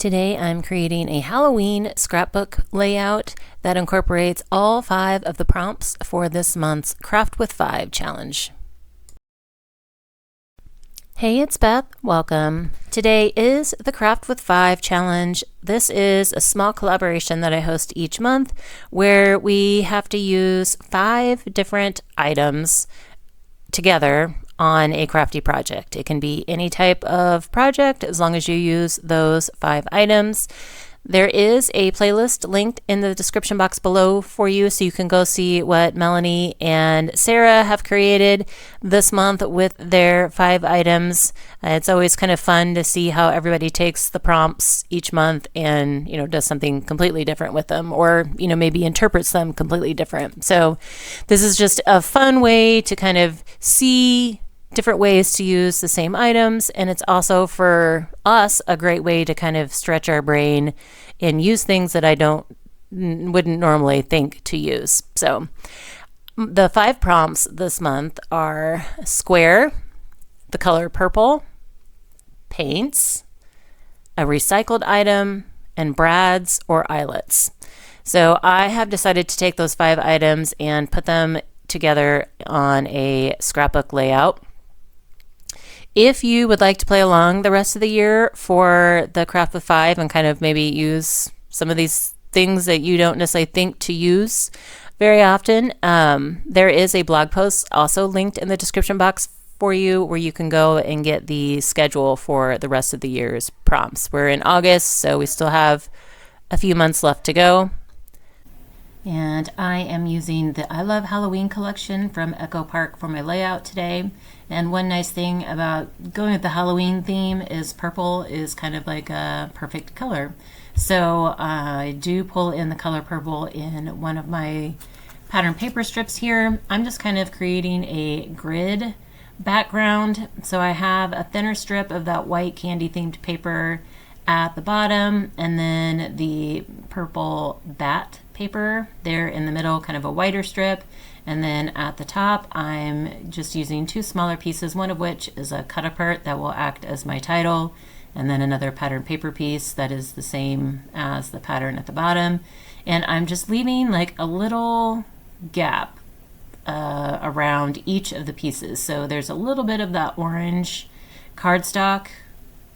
Today I'm creating a Halloween scrapbook layout that incorporates all 5 of the prompts for this month's Craft with 5 challenge. Hey, it's Beth. Welcome. Today is the Craft with 5 challenge. This is a small collaboration that I host each month where we have to use 5 different items together on a crafty project. It can be any type of project as long as you use those 5 items. There is a playlist linked in the description box below for you, so you can go see what Melanie and Sarah have created this month with their 5 items. It's always kind of fun to see how everybody takes the prompts each month and, does something completely different with them, or, maybe interprets them completely different. So this is just a fun way to kind of see different ways to use the same items, and it's also for us a great way to kind of stretch our brain and use things that I wouldn't normally think to use. So the 5 prompts this month are square, the color purple, paints, a recycled item, and brads or eyelets. So I have decided to take those 5 items and put them together on a scrapbook layout. If you would like to play along the rest of the year for the Craft with 5 and kind of maybe use some of these things that you don't necessarily think to use very often, there is a blog post also linked in the description box for you where you can go and get the schedule for the rest of the year's prompts. We're in August, so we still have a few months left to go. And I am using the I Love Halloween collection from Echo Park for my layout today. And one nice thing about going with the Halloween theme is purple is kind of like a perfect color. So I do pull in the color purple in one of my pattern paper strips here. I'm just kind of creating a grid background. So I have a thinner strip of that white candy themed paper at the bottom, and then the purple bat paper there in the middle, kind of a whiter strip. And then at the top, I'm just using 2 smaller pieces, one of which is a cut apart that will act as my title, and then another pattern paper piece that is the same as the pattern at the bottom. And I'm just leaving like a little gap around each of the pieces. So there's a little bit of that orange cardstock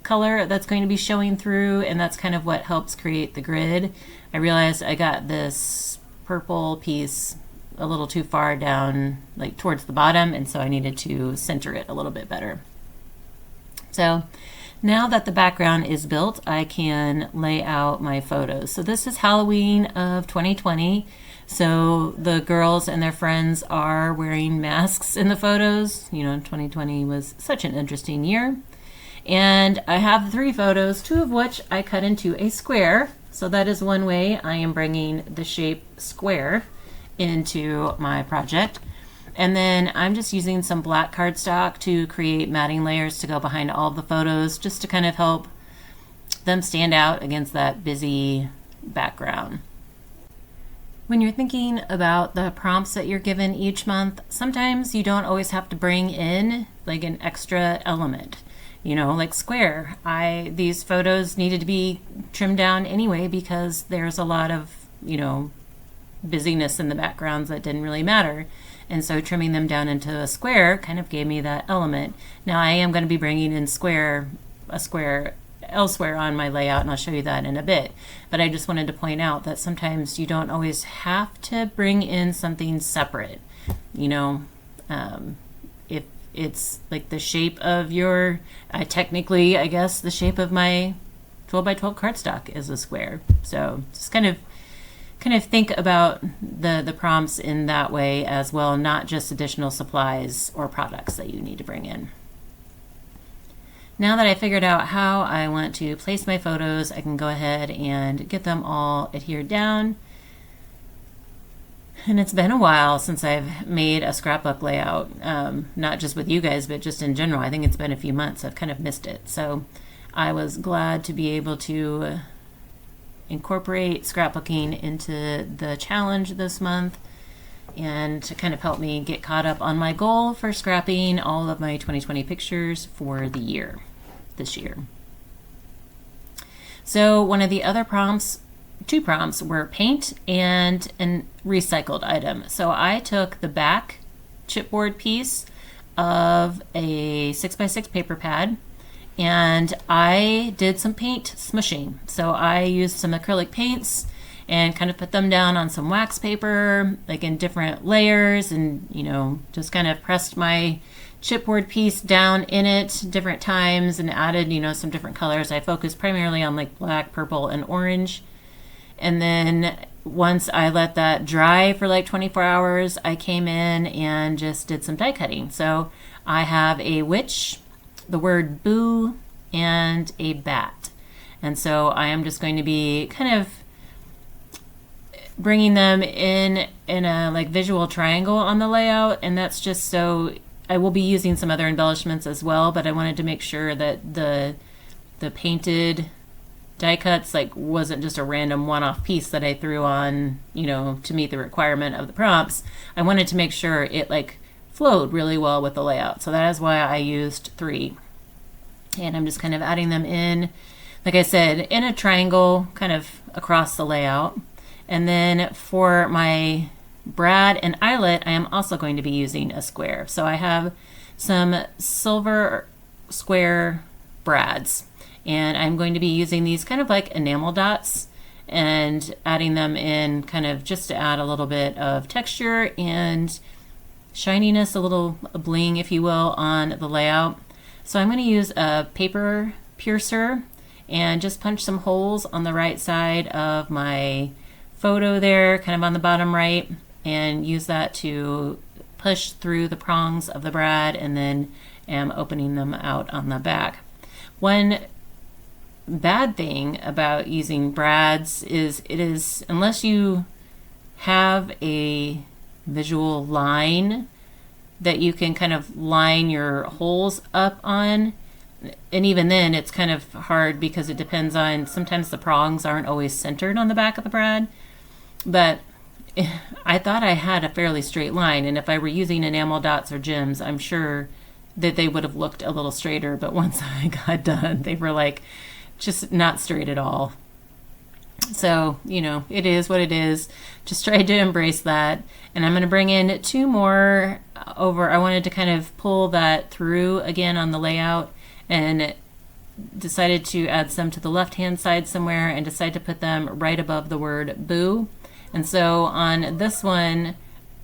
color that's going to be showing through, and that's kind of what helps create the grid. I realized I got this purple piece a little too far down, like towards the bottom, and so I needed to center it a little bit better. So now that the background is built, I can lay out my photos. So this is Halloween of 2020. So the girls and their friends are wearing masks in the photos. 2020 was such an interesting year. And I have 3 photos, 2 of which I cut into a square. So that is one way I am bringing the shape square into my project. And then I'm just using some black cardstock to create matting layers to go behind all of the photos, just to kind of help them stand out against that busy background. When you're thinking about the prompts that you're given each month, sometimes you don't always have to bring in like an extra element. Like square. These photos needed to be trimmed down anyway because there's a lot of, busyness in the backgrounds that didn't really matter. And so trimming them down into a square kind of gave me that element. Now I am going to be bringing in a square elsewhere on my layout, and I'll show you that in a bit. But I just wanted to point out that sometimes you don't always have to bring in something separate. If it's like the shape of your, technically, I guess, the shape of my 12 by 12 cardstock is a square. So just kind of think about the prompts in that way as well, not just additional supplies or products that you need to bring in. Now that I figured out how I want to place my photos, I can go ahead and get them all adhered down. And it's been a while since I've made a scrapbook layout, not just with you guys, but just in general. I think it's been a few months. I've kind of missed it. So I was glad to be able to incorporate scrapbooking into the challenge this month and to kind of help me get caught up on my goal for scrapping all of my 2020 pictures for the year, this year. So one of the other prompts, two prompts, were paint and an recycled item. So I took the back chipboard piece of a 6x6 paper pad and I did some paint smushing. So I used some acrylic paints and kind of put them down on some wax paper, like in different layers, and just kind of pressed my chipboard piece down in it different times and added some different colors. I focused primarily on like black, purple, and orange. And then once I let that dry for like 24 hours, I came in and just did some die cutting. So I have a witch, the word boo, and a bat. And so I am just going to be kind of bringing them in a like visual triangle on the layout, and that's just so I will be using some other embellishments as well, but I wanted to make sure that the painted die cuts like wasn't just a random one-off piece that I threw on to meet the requirement of the prompts. I wanted to make sure it like flowed really well with the layout, so that is why I used 3. And I'm just kind of adding them in, like I said, in a triangle kind of across the layout. And then for my brad and eyelet, I am also going to be using a square. So I have some silver square brads, and I'm going to be using these kind of like enamel dots and adding them in kind of just to add a little bit of texture and shininess, a little bling, if you will, on the layout. So I'm going to use a paper piercer and just punch some holes on the right side of my photo there, kind of on the bottom right, and use that to push through the prongs of the brad, and then am opening them out on the back. One bad thing about using brads is unless you have a visual line that you can kind of line your holes up on, and even then it's kind of hard because it depends on, sometimes the prongs aren't always centered on the back of the brad. But I thought I had a fairly straight line, and if I were using enamel dots or gems, I'm sure that they would have looked a little straighter, but once I got done, they were like just not straight at all. So, it is what it is. Just tried to embrace that. And I'm going to bring in 2 more over. I wanted to kind of pull that through again on the layout, and decided to add some to the left-hand side somewhere, and decided to put them right above the word boo. And so on this one,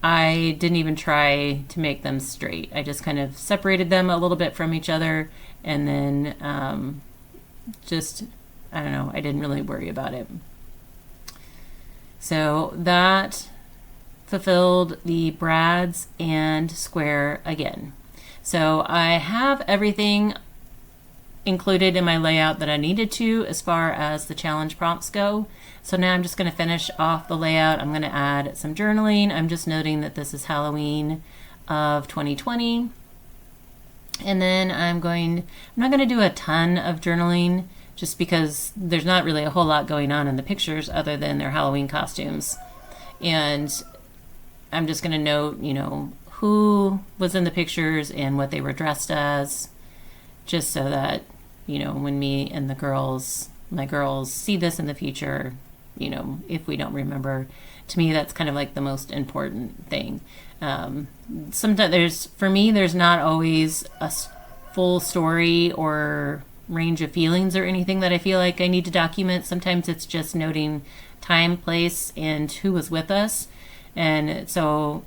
I didn't even try to make them straight. I just kind of separated them a little bit from each other, and then I don't know, I didn't really worry about it. So that fulfilled the brads and square again. So I have everything included in my layout that I needed to as far as the challenge prompts go. So now I'm just going to finish off the layout. I'm going to add some journaling. I'm just noting that this is Halloween of 2020. And then I'm not going to do a ton of journaling just because there's not really a whole lot going on in the pictures other than their Halloween costumes. And I'm just going to note, who was in the pictures and what they were dressed as, just so that, when me and my girls see this in the future, if we don't remember, to me, that's kind of like the most important thing. Sometimes for me, there's not always a full story or range of feelings or anything that I feel like I need to document. Sometimes it's just noting time, place, and who was with us. And so,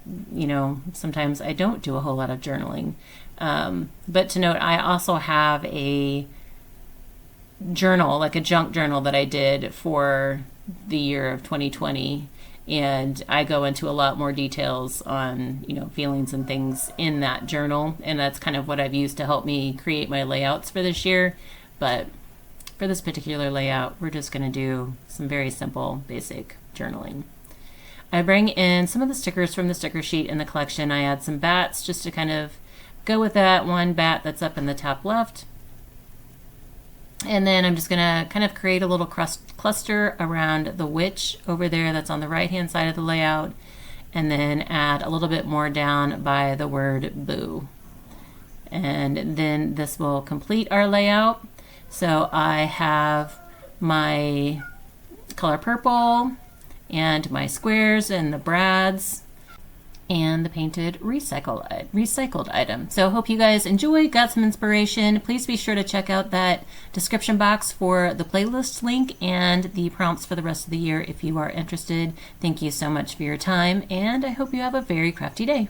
sometimes I don't do a whole lot of journaling. But to note, I also have a journal, like a junk journal that I did for the year of 2020. And I go into a lot more details on, feelings and things in that journal. And that's kind of what I've used to help me create my layouts for this year. But for this particular layout, we're just going to do some very simple, basic journaling. I bring in some of the stickers from the sticker sheet in the collection. I add some bats just to kind of go with that one bat that's up in the top left. And then I'm just going to kind of create a little cluster around the witch over there that's on the right-hand side of the layout, and then add a little bit more down by the word boo. And then this will complete our layout. So I have my color purple, and my squares and the brads, and the painted recycled item. So hope you guys enjoyed, got some inspiration. Please be sure to check out that description box for the playlist link and the prompts for the rest of the year if you are interested. Thank you so much for your time, and I hope you have a very crafty day.